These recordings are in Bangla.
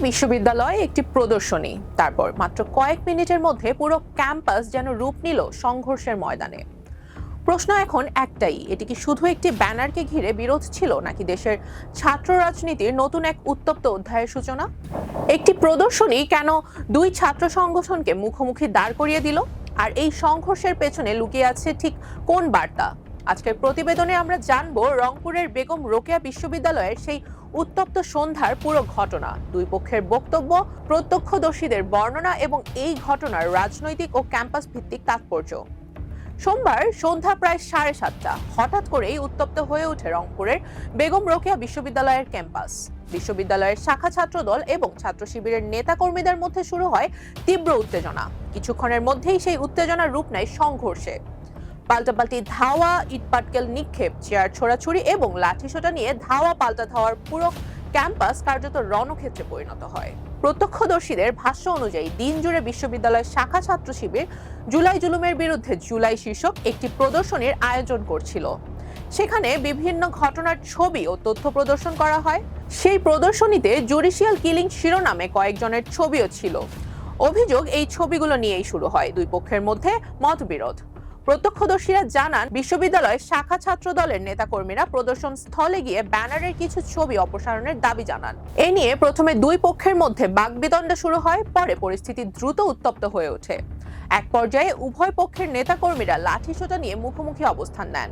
বিশ্ববিদ্যালয়ে একটি প্রদর্শনী, তারপর মাত্র কয়েক মিনিটের মধ্যে পুরো ক্যাম্পাস যেন রূপ নিল সংঘর্ষের ময়দানে। প্রশ্ন এখন একটাই, এটি কি শুধু একটি ব্যানারকে ঘিরে বিরোধ ছিল, নাকি দেশের ছাত্র রাজনীতির নতুন এক উত্তপ্ত অধ্যায়ের সূচনা? একটি প্রদর্শনী কেন দুই ছাত্র সংগঠনকে মুখোমুখি দাঁড় করিয়ে দিল, আর এই সংঘর্ষের পেছনে লুকিয়ে আছে ঠিক কোন বার্তা? আজকের প্রতিবেদনে আমরা জানবো রংপুরের বেগম রোকেয়া বিশ্ববিদ্যালয়ের সেই উত্তপ্ত সন্ধ্যার পুরো ঘটনা, দুই পক্ষের বক্তব্য, প্রত্যক্ষদর্শীদের বর্ণনা এবং এই ঘটনার রাজনৈতিক ও ক্যাম্পাস ভিত্তিক তাৎপর্য। সোমবার সন্ধ্যা প্রায় 7:30 হঠাৎ করেই উত্তপ্ত হয়ে ওঠে রংপুরের বেগম রোকেয়া বিশ্ববিদ্যালয়ের ক্যাম্পাস। বিশ্ববিদ্যালয়ের শাখা ছাত্রদল এবং ছাত্র শিবিরের নেতাকর্মীদের মধ্যে শুরু হয় তীব্র উত্তেজনা। কিছুক্ষণের মধ্যেই সেই উত্তেজনার রূপ নেয় সংঘর্ষে। পাল্টাপাল্টি ধাওয়া, ইটপাটকেল নিক্ষেপ, চেয়ার ছোড়াছুড়ি এবং লাঠিসোঁটা নিয়ে ধাওয়া পাল্টা ধাওয়ার পুরো ক্যাম্পাস কার্যত রণক্ষেত্রে পরিণত হয়। প্রত্যক্ষদর্শীদের ভাষ্য অনুযায়ী দিন জুড়ে বিশ্ববিদ্যালয়ের শাখা ছাত্র শিবির জুলাই জুলুমের বিরুদ্ধে জুলাই শীর্ষক একটি প্রদর্শনীর আয়োজন করছিল। সেখানে বিভিন্ন ঘটনার ছবি ও তথ্য প্রদর্শন করা হয়। সেই প্রদর্শনীতে জুডিশিয়াল কিলিং শিরোনামে কয়েকজনের ছবিও ছিল। অভিযোগ, এই ছবিগুলো নিয়েই শুরু হয় দুই পক্ষের মধ্যে মতবিরোধ। প্রত্যক্ষদর্শীরা জানান, বিশ্ববিদ্যালয়ের শাখা ছাত্র দলের নেতাকর্মীরা প্রদর্শন স্থলে গিয়ে ব্যানারের কিছু ছবি অপসারণের দাবি জানান। এ নিয়ে প্রথমে দুই পক্ষের মধ্যে বাকবিতণ্ডা শুরু হয়, পরে পরিস্থিতি দ্রুত উত্তপ্ত হয়ে ওঠে। এক পর্যায়ে উভয় পক্ষের নেতাকর্মীরা লাঠিসোঁটা নিয়ে মুখোমুখি অবস্থান নেন।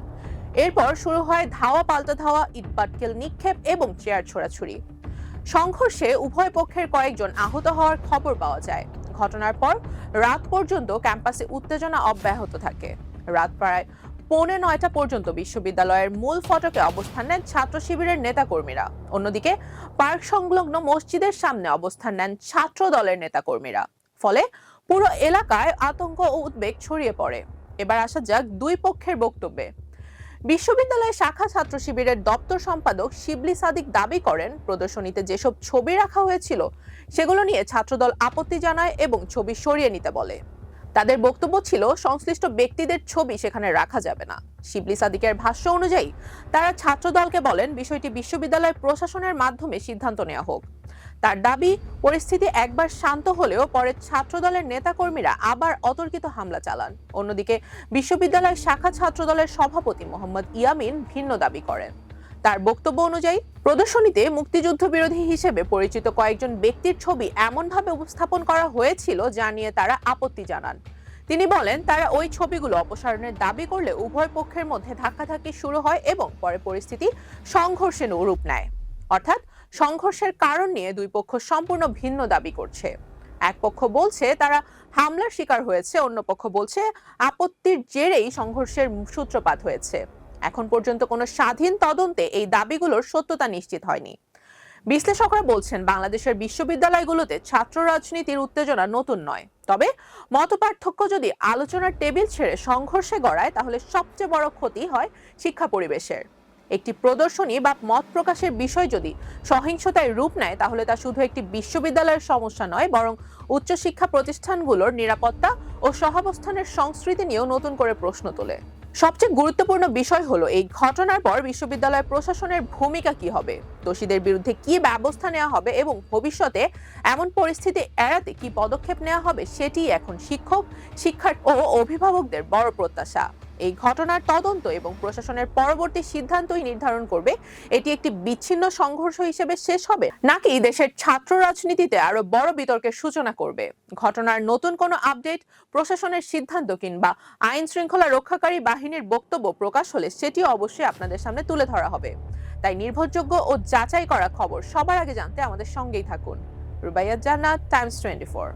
এরপর শুরু হয় ধাওয়া পাল্টা ধাওয়া, ইটপাটকেল নিক্ষেপ এবং চেয়ার ছোড়াছুড়ি। সংঘর্ষে উভয় পক্ষের কয়েকজন আহত হওয়ার খবর পাওয়া যায়। ঘটনার পর রাত পর্যন্ত ক্যাম্পাসে উত্তেজনা অব্যাহত থাকে। রাত প্রায় 8:45 পর্যন্ত বিশ্ববিদ্যালয়ের মূল ফটকে অবস্থান নেন ছাত্র শিবিরের নেতাকর্মীরা। অন্যদিকে পার্ক সংলগ্ন মসজিদের সামনে অবস্থান নেন ছাত্র দলের নেতাকর্মীরা। ফলে পুরো এলাকায় আতঙ্ক ও উদ্বেগ ছড়িয়ে পড়ে। এবার আসা যাক দুই পক্ষের বক্তব্যে। বিশ্ববিদ্যালয়ের শাখা ছাত্র শিবিরের দপ্তর সম্পাদক শিবলি সাদিক দাবি করেন, প্রদর্শনীতে যেসব ছবি রাখা হয়েছিল সেগুলো নিয়ে ছাত্রদল আপত্তি জানায় এবং ছবি সরিয়ে নিতে বলে। তাদের বক্তব্য ছিল, সংশ্লিষ্ট ব্যক্তিদের ছবি সেখানে রাখা যাবে না। শিবলি সাদিকের ভাষ্য অনুযায়ী তারা ছাত্রদলকে বলেন, বিষয়টি বিশ্ববিদ্যালয় প্রশাসনের মাধ্যমে সিদ্ধান্ত নেওয়া হোক। তার দাবি, পরিস্থিতি একবার শান্ত হলেও পরে ছাত্রদলের নেতাকর্মীরা আবার অতর্কিত হামলা চালান। অন্যদিকে বিশ্ববিদ্যালয়ের শাখা ছাত্রদলের সভাপতি মোহাম্মদ ইয়ামিন ভিন্ন দাবি করেন। তার বক্তব্য অনুযায়ী প্রদর্শনীতে মুক্তিযুদ্ধ বিরোধী হিসেবে পরিচিত কয়েকজন ব্যক্তির ছবি এমনভাবে উপস্থাপন করা হয়েছিল যা নিয়ে তারা আপত্তি জানান। তিনি বলেন, তারা ওই ছবিগুলো অপসারণের দাবি করলে উভয় পক্ষের মধ্যে ধাক্কাধাক্কি শুরু হয় এবং পরে পরিস্থিতি সংঘর্ষে রূপ নেয়। অর্থাৎ সংঘর্ষের কারণ নিয়ে দুই পক্ষ সম্পূর্ণ ভিন্ন দাবি করছে। এক পক্ষ বলছে তারা হামলার শিকার হয়েছে, অন্য পক্ষ বলছে আপত্তির জেরেই সংঘর্ষের সূত্রপাত হয়েছে। এখন পর্যন্ত কোনো স্বাধীন তদন্তে এই দাবিগুলোর সত্যতা নিশ্চিত হয়নি। বিশ্লেষকরা বলছেন, বাংলাদেশের বিশ্ববিদ্যালয়গুলোতে ছাত্র রাজনীতির উত্তেজনা নতুন নয়। তবে মতপার্থক্য যদি আলোচনার টেবিল ছেড়ে সংঘর্ষে গড়ায়, তাহলে সবচেয়ে বড় ক্ষতি হয় শিক্ষা পরিবেশের। একটি প্রদর্শনী বা মত প্রকাশের বিষয় যদি সহিংসতায় রূপ নেয়, তাহলে তা শুধু একটি বিশ্ববিদ্যালয়ের সমস্যা নয়, বরং উচ্চশিক্ষা প্রতিষ্ঠানগুলোর নিরাপত্তা ও সহাবস্থানের সংস্কৃতি নিয়েও নতুন করে প্রশ্ন তোলে। সবচেয়ে গুরুত্বপূর্ণ বিষয় হলো, এই ঘটনার পর বিশ্ববিদ্যালয় প্রশাসনের ভূমিকা কি হবে, দোষীদের বিরুদ্ধে কি ব্যবস্থা নেওয়া হবে এবং ভবিষ্যতে এমন পরিস্থিতি এড়াতে কি পদক্ষেপ নেওয়া হবে, সেটি এখন শিক্ষক, শিক্ষার্থী ও অভিভাবকদের বড় প্রত্যাশা। এই ঘটনার তদন্ত এবং প্রশাসনের পরবর্তী সিদ্ধান্তই নির্ধারণ করবে এটি একটি বিচ্ছিন্ন সংঘর্ষ হিসেবে শেষ হবে, নাকি দেশের ছাত্র রাজনীতিতে আরো বড় বিতর্কের সূচনা করবে। ঘটনার নতুন কোনো আপডেট, প্রশাসনের সিদ্ধান্ত কিংবা আইন শৃঙ্খলা রক্ষাকারী বাহিনীর বক্তব্য প্রকাশ হলে সেটিও অবশ্যই আপনাদের সামনে তুলে ধরা হবে। তাই নির্ভরযোগ্য ও যাচাই করা খবর সবার আগে জানতে আমাদের সঙ্গেই থাকুন। রুবাইয়াত জান্নাত, টাইমস 24।